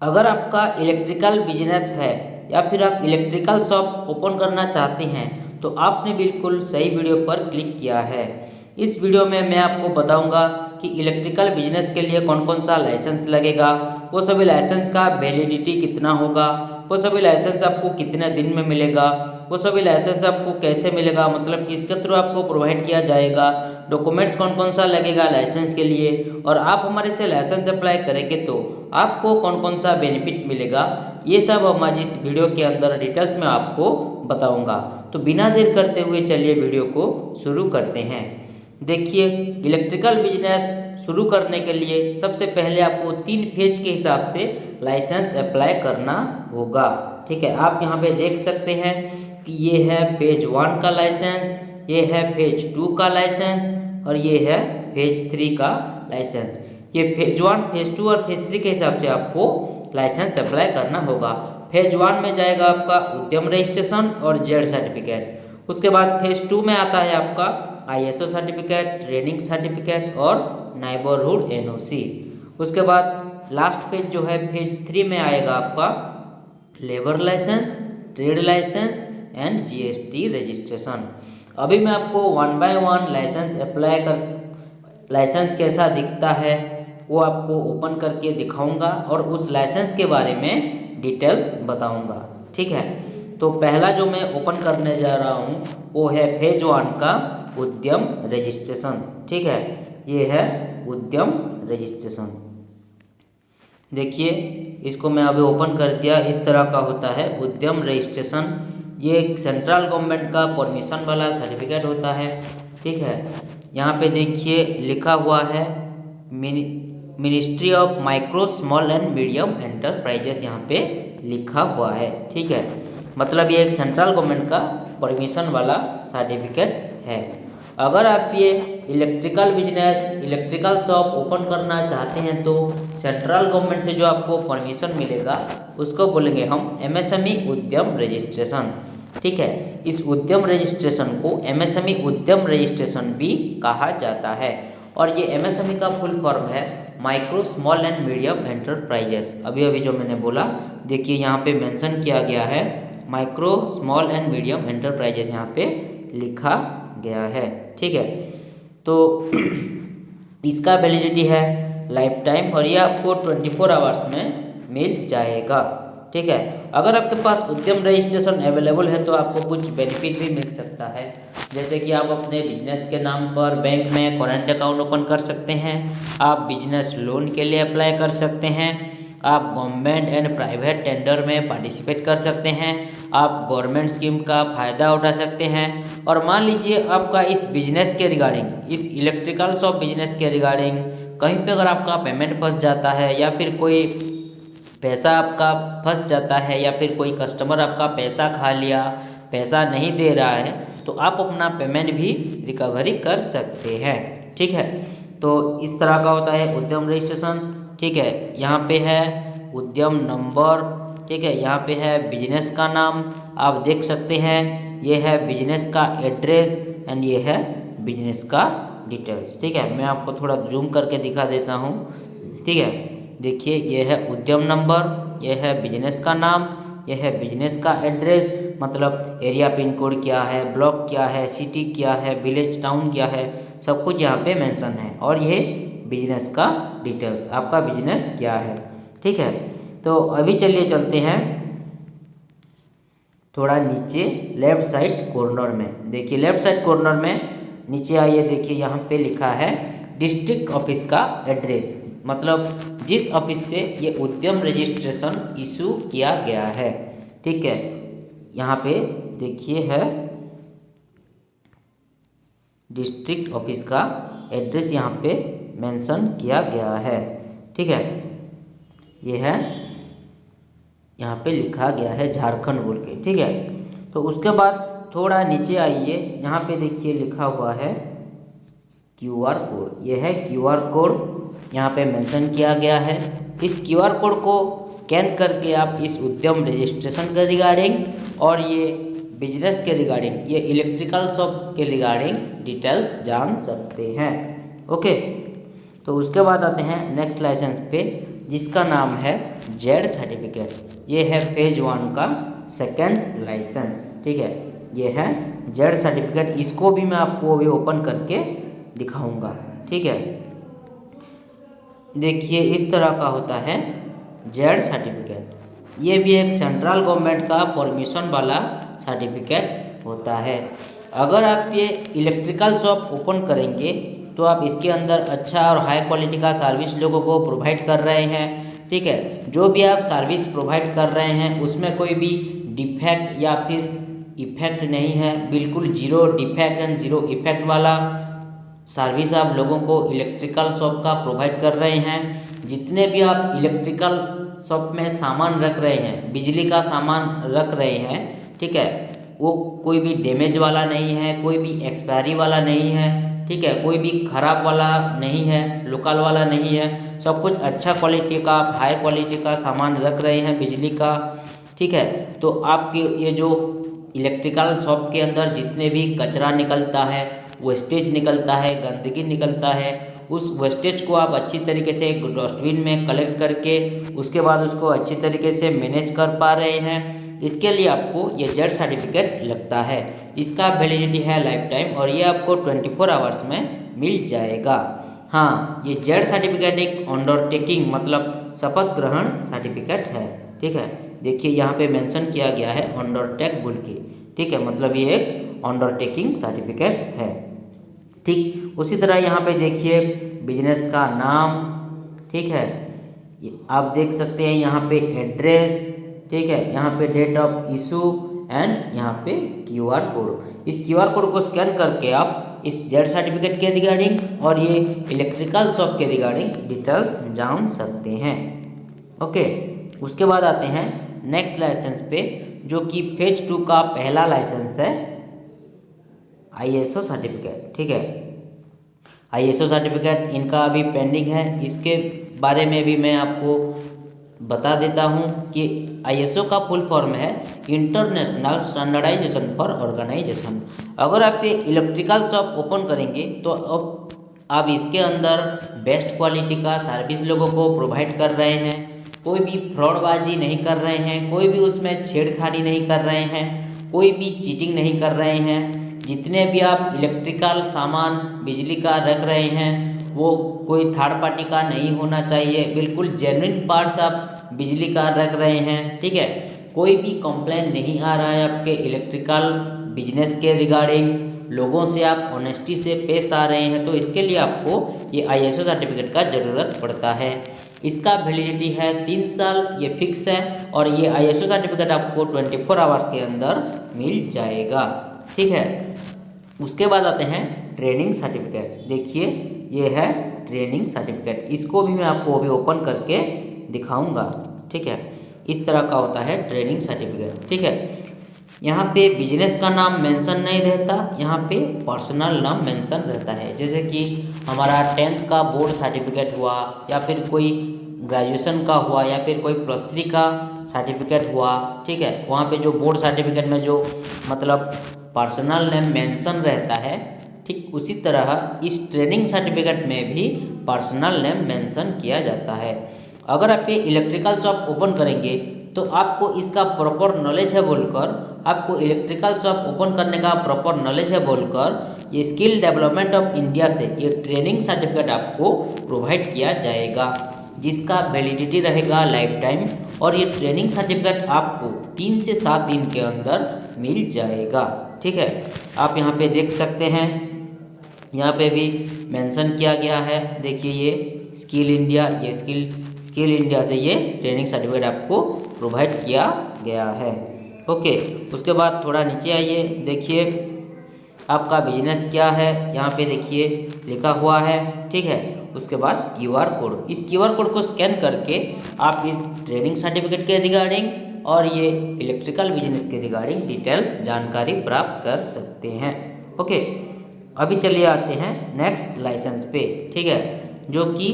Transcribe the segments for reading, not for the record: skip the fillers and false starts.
अगर आपका electrical business है या फिर आप इलेक्ट्रिकल शॉप ओपन करना चाहते हैं तो आपने बिल्कुल सही वीडियो पर क्लिक किया है। इस वीडियो में मैं आपको बताऊंगा कि इलेक्ट्रिकल बिजनेस के लिए कौन कौन सा लाइसेंस लगेगा, वो सभी लाइसेंस का वैलिडिटी कितना होगा, वो सभी लाइसेंस आपको कितने दिन में मिलेगा, वो सभी लाइसेंस आपको कैसे मिलेगा, मतलब किसके थ्रू आपको प्रोवाइड किया जाएगा, डॉक्यूमेंट्स कौन कौन सा लगेगा लाइसेंस के लिए, और आप हमारे से लाइसेंस अप्लाई करेंगे तो आपको कौन कौन सा बेनिफिट मिलेगा, ये सब हमारी इस वीडियो के अंदर डिटेल्स में आपको बताऊंगा। तो बिना देर करते हुए चलिए वीडियो को शुरू करते हैं। देखिए, इलेक्ट्रिकल बिजनेस शुरू करने के लिए सबसे पहले आपको 3 फेज के हिसाब से लाइसेंस अप्लाई करना होगा। ठीक है, आप यहाँ पे देख सकते हैं कि ये है फेज 1 का लाइसेंस, ये है फेज 2 का लाइसेंस और ये है फेज 3 का लाइसेंस। ये फेज 1, फेज 2 और फेज 3 के हिसाब से आपको लाइसेंस अप्लाई करना होगा। फेज 1 में जाएगा आपका उद्यम रजिस्ट्रेशन और जेड सर्टिफिकेट। उसके बाद फेज 2 में आता है आपका ISO सर्टिफिकेट, ट्रेनिंग सर्टिफिकेट और नेबरहुड NOC। उसके बाद लास्ट फेज जो है फेज 3 में आएगा आपका labour licence, trade licence and GST registration. अभी मैं आपको 1 बाय 1 लाइसेंस अप्लाई कर लाइसेंस कैसा दिखता है वो आपको ओपन करके दिखाऊंगा और उस लाइसेंस के बारे में डिटेल्स बताऊंगा। ठीक है, तो पहला जो मैं ओपन करने जा रहा हूँ वो है फेज 1 का उद्यम रजिस्ट्रेशन। ठीक है, ये है उद्यम रजिस्ट्रेशन। देखिए, इसको मैं अभी ओपन कर दिया। इस तरह का होता है उद्यम रजिस्ट्रेशन। ये एक सेंट्रल गवर्नमेंट का परमिशन वाला सर्टिफिकेट होता है। ठीक है, यहाँ पे देखिए लिखा हुआ है ministry of micro small and medium enterprises, यहाँ पे लिखा हुआ है। ठीक है, मतलब ये एक सेंट्रल गवर्नमेंट का परमिशन वाला सर्टिफिकेट है। अगर आप ये electrical business, electrical shop open करना चाहते हैं तो सेंट्रल गवर्नमेंट से जो आपको परमिशन मिलेगा उसको बोलेंगे हम MSME उद्यम रजिस्ट्रेशन। ठीक है, इस उद्यम रजिस्ट्रेशन को MSME उद्यम रजिस्ट्रेशन भी कहा जाता है। और ये MSME का फुल फॉर्म है micro small and medium enterprises. अभी अभी जो मैंने बोला, देखिए यहाँ पे मेंशन किया गया है micro small and medium enterprises, यहाँ पे लिखा गया है। ठीक है, तो इसका वैलिडिटी है लाइफ टाइम और ये आपको 24 आवर्स में मिल जाएगा। ठीक है, अगर आपके पास उद्यम रजिस्ट्रेशन अवेलेबल है तो आपको कुछ बेनिफिट भी मिल सकता है, जैसे कि आप अपने बिजनेस के नाम पर बैंक में करंट अकाउंट ओपन कर सकते हैं, आप बिजनेस लोन के लिए अप्लाई कर सकते हैं, आप गवर्नमेंट एंड प्राइवेट टेंडर में पार्टिसिपेट कर सकते हैं, आप गवर्नमेंट स्कीम का फ़ायदा उठा सकते हैं। और मान लीजिए आपका इस बिजनेस के रिगार्डिंग, इस इलेक्ट्रिकल शॉप बिजनेस के रिगार्डिंग कहीं पे अगर आपका पेमेंट फंस जाता है या फिर कोई पैसा आपका फंस जाता है या फिर कोई कस्टमर आपका पैसा खा लिया, पैसा नहीं दे रहा है, तो आप अपना पेमेंट भी रिकवरी कर सकते हैं। ठीक है, तो इस तरह का होता है उद्यम रजिस्ट्रेशन। ठीक है, यहाँ पे है उद्यम नंबर। ठीक है, यहाँ पे है बिजनेस का नाम, आप देख सकते हैं, ये है बिजनेस का एड्रेस एंड ये है बिजनेस का डिटेल्स। ठीक है, मैं आपको थोड़ा जूम करके दिखा देता हूँ। ठीक है, देखिए ये है उद्यम नंबर, ये है बिजनेस का नाम, ये है बिजनेस का एड्रेस, मतलब एरिया पिन कोड क्या है, ब्लॉक क्या है, सिटी क्या है, विलेज टाउन क्या है, सब कुछ यहाँ पे मेंशन है। और ये बिजनेस का डिटेल्स, आपका बिजनेस क्या है। ठीक है, तो अभी चलिए चलते हैं थोड़ा नीचे लेफ्ट साइड कॉर्नर में। देखिए लेफ्ट साइड कॉर्नर में नीचे आइए, देखिए यहाँ पे लिखा है डिस्ट्रिक्ट ऑफिस का एड्रेस, मतलब जिस ऑफिस से ये उद्यम रजिस्ट्रेशन इशू किया गया है। ठीक है, यहाँ पे देखिए है डिस्ट्रिक्ट ऑफिस का एड्रेस, यहाँ पे मेंशन किया गया है। ठीक है, ये है यहाँ पे लिखा गया है झारखंड बोल के। ठीक है, तो उसके बाद थोड़ा नीचे आइए, यहाँ पे देखिए लिखा हुआ है QR कोड। ये है QR कोड, यहाँ पे मेंशन किया गया है। इस QR कोड को स्कैन करके आप इस उद्यम रजिस्ट्रेशन के रिगार्डिंग और ये बिजनेस के रिगार्डिंग, ये इलेक्ट्रिकल शॉप के रिगार्डिंग डिटेल्स जान सकते हैं। ओके, तो उसके बाद आते हैं नेक्स्ट लाइसेंस पे। जिसका नाम है जेड सर्टिफिकेट। ये है फेज 1 का सेकंड लाइसेंस, ठीक है। ये है जेड सर्टिफिकेट, इसको भी मैं आपको अभी ओपन करके दिखाऊंगा, ठीक है। देखिए इस तरह का होता है जेड सर्टिफिकेट। ये भी एक सेंट्रल गवर्नमेंट का परमिशन वाला सर्टिफिकेट होता है। अगर आप ये इलेक्ट्रिकल शॉप ओपन करेंगे तो आप इसके अंदर अच्छा और हाई क्वालिटी का सर्विस लोगों को प्रोवाइड कर रहे हैं, ठीक है। जो भी आप सर्विस प्रोवाइड कर रहे हैं उसमें कोई भी डिफेक्ट या फिर इफेक्ट नहीं है, बिल्कुल zero defect and zero effect वाला सर्विस आप लोगों को इलेक्ट्रिकल शॉप का प्रोवाइड कर रहे हैं। जितने भी आप इलेक्ट्रिकल शॉप में सामान रख रहे हैं, बिजली का सामान रख रहे हैं, ठीक है, वो कोई भी डैमेज वाला नहीं है, कोई भी एक्सपायरी वाला नहीं है, ठीक है, कोई भी खराब वाला नहीं है, लोकल वाला नहीं है, सब कुछ अच्छा क्वालिटी का, हाई क्वालिटी का सामान रख रहे हैं बिजली का, ठीक है। तो आपके ये जो इलेक्ट्रिकल शॉप के अंदर जितने भी कचरा निकलता है, वेस्टेज निकलता है, गंदगी निकलता है, उस वेस्टेज को आप अच्छी तरीके से डस्टबिन में कलेक्ट करके उसके बाद उसको अच्छी तरीके से मैनेज कर पा रहे हैं। इसके लिए आपको ये जेड सर्टिफिकेट लगता है। इसका वैलिडिटी है लाइफ टाइम और ये आपको 24 आवर्स में मिल जाएगा। हाँ, ये जेड सर्टिफिकेट एक अंडरटेकिंग मतलब शपथ ग्रहण सर्टिफिकेट है, ठीक है। देखिए यहाँ पे मेंशन किया गया है अंडरटेक बोल के, ठीक है, मतलब ये एक अंडरटेकिंग सर्टिफिकेट है, ठीक। उसी तरह यहाँ पे देखिए बिजनेस का नाम, ठीक है, आप देख सकते हैं यहाँ पे एड्रेस, ठीक है, यहाँ पे डेट ऑफ इशू एंड यहाँ पे क्यूआर कोड। इस क्यूआर कोड को स्कैन करके आप इस जेड सर्टिफिकेट के रिगार्डिंग और ये इलेक्ट्रिकल शॉप के रिगार्डिंग डिटेल्स जान सकते हैं। ओके, उसके बाद आते हैं नेक्स्ट लाइसेंस पे, जो कि फेज 2 का पहला लाइसेंस है आईएसओ सर्टिफिकेट, ठीक है। आईएसओ सर्टिफिकेट इनका अभी पेंडिंग है, इसके बारे में भी मैं आपको बता देता हूँ कि आईएसओ का फुल फॉर्म है इंटरनेशनल स्टैंडर्डाइजेशन फॉर ऑर्गेनाइजेशन। अगर आप ये इलेक्ट्रिकल शॉप ओपन करेंगे तो अब आप इसके अंदर बेस्ट क्वालिटी का सर्विस लोगों को प्रोवाइड कर रहे हैं, कोई भी फ्रॉडबाजी नहीं कर रहे हैं, कोई भी उसमें छेड़खानी नहीं कर रहे हैं, कोई भी चीटिंग नहीं कर रहे हैं। जितने भी आप इलेक्ट्रिकल सामान बिजली का रख रहे हैं वो कोई थर्ड पार्टी का नहीं होना चाहिए, बिल्कुल जेन्युइन पार्ट्स आप बिजली का रख रहे हैं, ठीक है। कोई भी कंप्लेन नहीं आ रहा है आपके इलेक्ट्रिकल बिजनेस के रिगार्डिंग, लोगों से आप ऑनेस्टी से पेश आ रहे हैं, तो इसके लिए आपको ये आईएसओ सर्टिफिकेट का ज़रूरत पड़ता है। इसका वैलिडिटी है 3 साल, ये फिक्स है और ये आईएसओ सर्टिफिकेट आपको 24 आवर्स के अंदर मिल जाएगा, ठीक है। उसके बाद आते हैं ट्रेनिंग सर्टिफिकेट। देखिए ये है ट्रेनिंग सर्टिफिकेट, इसको भी मैं आपको अभी ओपन करके दिखाऊंगा, ठीक है। इस तरह का होता है ट्रेनिंग सर्टिफिकेट, ठीक है। यहाँ पे बिजनेस का नाम मेंशन नहीं रहता, यहाँ पे पर्सनल नाम मेंशन रहता है। जैसे कि हमारा 10th का बोर्ड सर्टिफिकेट हुआ या फिर कोई ग्रेजुएशन का हुआ या फिर कोई +3 का सर्टिफिकेट हुआ, ठीक है, वहाँ पे जो बोर्ड सर्टिफिकेट में जो मतलब पर्सनल नेम मेंशन रहता है, ठीक उसी तरह इस ट्रेनिंग सर्टिफिकेट में भी पर्सनल नेम मेंशन किया जाता है। अगर आप ये इलेक्ट्रिकल शॉप ओपन करेंगे तो आपको इसका प्रॉपर नॉलेज है बोलकर, आपको इलेक्ट्रिकल शॉप ओपन करने का प्रॉपर नॉलेज है बोलकर ये स्किल डेवलपमेंट ऑफ इंडिया से ये ट्रेनिंग सर्टिफिकेट आपको प्रोवाइड किया जाएगा, जिसका वैलिडिटी रहेगा लाइफ टाइम और ये ट्रेनिंग सर्टिफिकेट आपको 3 से 7 दिन के अंदर मिल जाएगा, ठीक है। आप यहाँ पे देख सकते हैं, यहाँ पे भी मेंशन किया गया है। देखिए ये स्किल इंडिया, ये स्किल इंडिया से ये ट्रेनिंग सर्टिफिकेट आपको प्रोवाइड किया गया है। ओके, उसके बाद थोड़ा नीचे आइए, देखिए आपका बिजनेस क्या है, यहाँ पे देखिए लिखा हुआ है, ठीक है। उसके बाद क्यूआर कोड, इस क्यूआर कोड को स्कैन करके आप इस ट्रेनिंग सर्टिफिकेट के रिगार्डिंग और ये इलेक्ट्रिकल बिजनेस के रिगार्डिंग डिटेल्स जानकारी प्राप्त कर सकते हैं। ओके, अभी चलिए आते हैं नेक्स्ट लाइसेंस पे, ठीक है, जो कि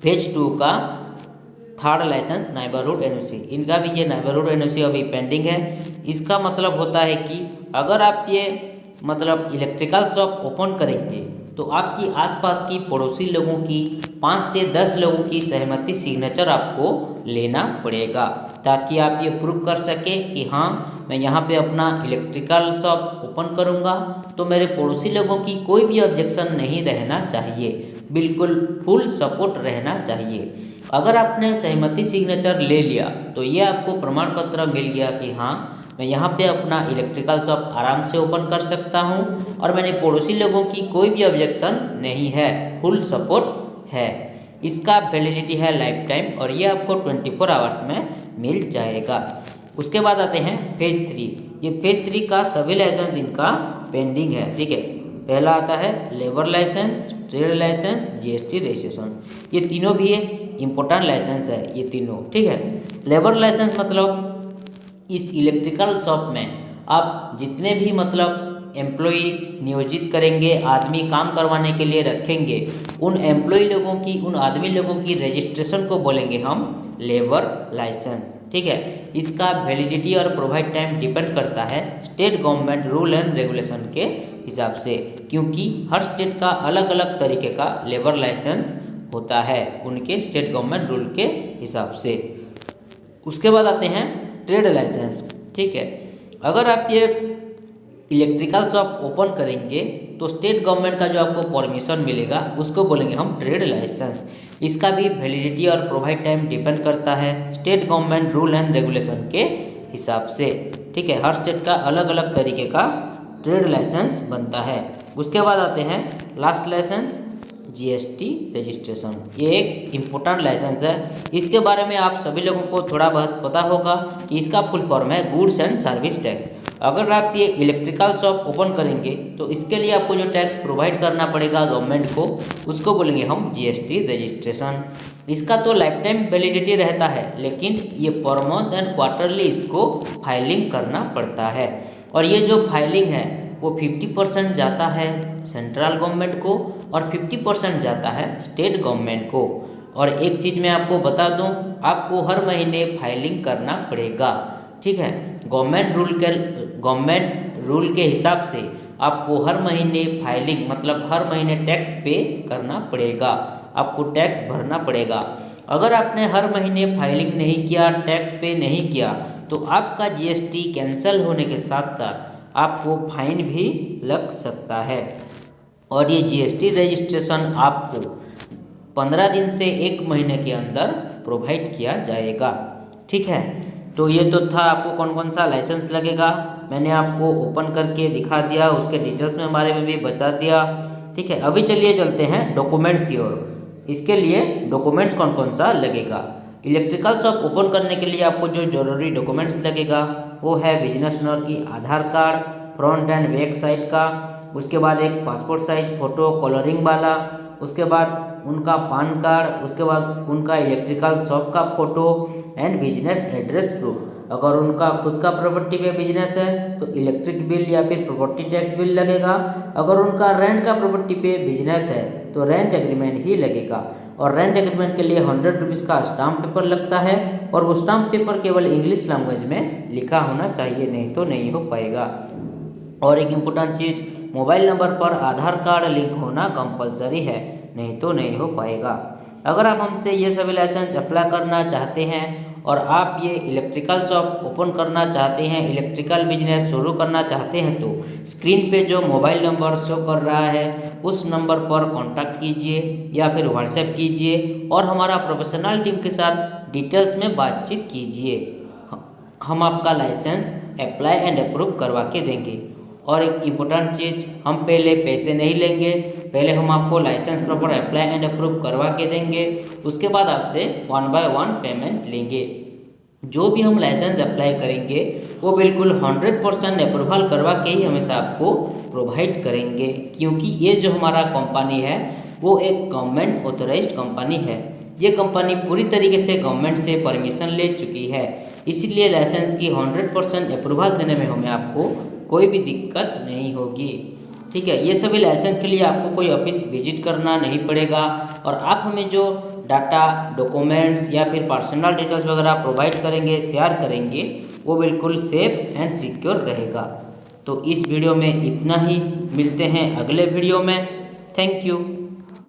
फेज 2 का 3rd लाइसेंस नाइबरहुड एनओसी। इनका भी ये नाइबरहुड एनओसी अभी पेंडिंग है। इसका मतलब होता है कि अगर आप ये मतलब इलेक्ट्रिकल शॉप ओपन करेंगे तो आपकी आसपास की पड़ोसी लोगों की 5 से 10 लोगों की सहमति सिग्नेचर आपको लेना पड़ेगा, ताकि आप ये प्रूव कर सके कि हाँ मैं यहाँ पे अपना इलेक्ट्रिकल शॉप ओपन करूँगा, तो मेरे पड़ोसी लोगों की कोई भी ऑब्जेक्शन नहीं रहना चाहिए, बिल्कुल फुल सपोर्ट रहना चाहिए। अगर आपने सहमति सिग्नेचर ले लिया तो ये आपको प्रमाण पत्र मिल गया कि हाँ मैं यहाँ पे अपना इलेक्ट्रिकल शॉप आराम से ओपन कर सकता हूँ और मैंने पड़ोसी लोगों की कोई भी ऑब्जेक्शन नहीं है, फुल सपोर्ट है। इसका वैलिडिटी है लाइफ टाइम और ये आपको 24 आवर्स में मिल जाएगा। उसके बाद आते हैं फेज 3। ये फेज 3 का सभी लाइसेंस इनका पेंडिंग है, ठीक है। पहला आता है labour licence, trade licence, GST registration. ये तीनों भी इम्पोर्टेंट लाइसेंस है ये तीनों, ठीक है। लेबर लाइसेंस मतलब इस इलेक्ट्रिकल शॉप में आप जितने भी मतलब एम्प्लॉय नियोजित करेंगे, आदमी काम करवाने के लिए रखेंगे, उन एम्प्लॉय लोगों की, उन आदमी लोगों की रजिस्ट्रेशन को बोलेंगे हम लेबर लाइसेंस, ठीक है। इसका वैलिडिटी और प्रोवाइड टाइम डिपेंड करता है state government rule and regulation के हिसाब से, क्योंकि हर स्टेट का अलग अलग तरीके का लेबर लाइसेंस होता है उनके स्टेट गवर्नमेंट रूल के हिसाब से। उसके बाद आते हैं ट्रेड लाइसेंस, ठीक है। अगर आप ये इलेक्ट्रिकल शॉप ओपन करेंगे तो स्टेट गवर्नमेंट का जो आपको परमिशन मिलेगा उसको बोलेंगे हम ट्रेड लाइसेंस। इसका भी वैलिडिटी और प्रोवाइड टाइम डिपेंड करता है state government rule and regulation के हिसाब से, ठीक है। हर स्टेट का अलग अलग तरीके का ट्रेड लाइसेंस बनता है। उसके बाद आते हैं लास्ट लाइसेंस जीएसटी रजिस्ट्रेशन। ये एक इम्पोर्टेंट लाइसेंस है, इसके बारे में आप सभी लोगों को थोड़ा बहुत पता होगा कि इसका फुल फॉर्म है गुड्स एंड सर्विस टैक्स। अगर आप ये इलेक्ट्रिकल शॉप ओपन करेंगे तो इसके लिए आपको जो टैक्स प्रोवाइड करना पड़ेगा गवर्नमेंट को, उसको बोलेंगे हम जीएसटी रजिस्ट्रेशन। इसका तो लाइफ टाइम वैलिडिटी रहता है, लेकिन ये पर मंथ एंड क्वार्टरली इसको फाइलिंग करना पड़ता है। और ये जो फाइलिंग है वो 50% जाता है सेंट्रल गवर्नमेंट को और 50% जाता है स्टेट गवर्नमेंट को। और एक चीज़ मैं आपको बता दूं, आपको हर महीने फाइलिंग करना पड़ेगा, ठीक है। गवर्नमेंट रूल के हिसाब से आपको हर महीने फाइलिंग मतलब हर महीने टैक्स पे करना पड़ेगा, आपको टैक्स भरना पड़ेगा। अगर आपने हर महीने फाइलिंग नहीं किया, टैक्स पे नहीं किया, तो आपका जीएसटी कैंसिल होने के साथ साथ आपको फाइन भी लग सकता है। और ये जीएसटी रजिस्ट्रेशन आपको 15 दिन से 1 महीने के अंदर प्रोवाइड किया जाएगा, ठीक है। तो ये तो था आपको कौन कौन सा लाइसेंस लगेगा, मैंने आपको ओपन करके दिखा दिया, उसके डिटेल्स में बारे में भी बता दिया, ठीक है। अभी चलिए चलते हैं डॉक्यूमेंट्स की ओर। इसके लिए डॉक्यूमेंट्स कौन कौन सा लगेगा। इलेक्ट्रिकल शॉप ओपन करने के लिए आपको जो जरूरी डॉक्यूमेंट्स लगेगा वो है बिजनेस ओनर की Aadhaar card front end back side का, उसके बाद एक पासपोर्ट साइज फ़ोटो कलरिंग वाला, उसके बाद उनका पान कार्ड, उसके बाद उनका इलेक्ट्रिकल शॉप का photo and business address proof. अगर उनका खुद का प्रॉपर्टी पे बिजनेस है तो इलेक्ट्रिक बिल या फिर प्रॉपर्टी टैक्स बिल लगेगा। अगर उनका रेंट का प्रॉपर्टी पे बिजनेस है तो रेंट एग्रीमेंट ही लगेगा। और रेंट एग्रीमेंट के लिए 100 रुपीज़ का स्टाम्प पेपर लगता है और वो स्टाम्प पेपर केवल इंग्लिश लैंग्वेज में लिखा होना चाहिए, नहीं तो नहीं हो पाएगा। और एक इम्पोर्टेंट चीज़, मोबाइल नंबर पर आधार कार्ड लिंक होना कंपलसरी है, नहीं तो नहीं हो पाएगा। अगर आप हमसे ये सभी लाइसेंस अप्लाई करना चाहते हैं और आप ये इलेक्ट्रिकल शॉप ओपन करना चाहते हैं, इलेक्ट्रिकल बिजनेस शुरू करना चाहते हैं, तो स्क्रीन पे जो मोबाइल नंबर शो कर रहा है उस नंबर पर कांटेक्ट कीजिए या फिर व्हाट्सएप कीजिए और हमारा प्रोफेशनल टीम के साथ डिटेल्स में बातचीत कीजिए। हम आपका लाइसेंस अप्लाई एंड अप्रूव करवा के देंगे। और एक इम्पोर्टेंट चीज़, हम पहले पैसे नहीं लेंगे, पहले हम आपको licence proper apply and approve करवा के देंगे, उसके बाद आपसे 1 बाय 1 पेमेंट लेंगे। जो भी हम लाइसेंस अप्लाई करेंगे वो बिल्कुल 100% अप्रूवल करवा के ही हमेशा आपको प्रोवाइड करेंगे, क्योंकि ये जो हमारा कंपनी है वो एक गवर्नमेंट ऑथराइज्ड कंपनी है। ये कंपनी पूरी तरीके से गवर्नमेंट से परमिशन ले चुकी है, इसलिए लाइसेंस की 100% अप्रूवल देने में हमें आपको कोई भी दिक्कत नहीं होगी, ठीक है। ये सभी लाइसेंस के लिए आपको कोई ऑफिस विजिट करना नहीं पड़ेगा और आप हमें जो डाटा, डॉक्यूमेंट्स या फिर पर्सनल डिटेल्स वगैरह प्रोवाइड करेंगे, शेयर करेंगे, वो बिल्कुल सेफ एंड सिक्योर रहेगा। तो इस वीडियो में इतना ही, मिलते हैं अगले वीडियो में। Thank you.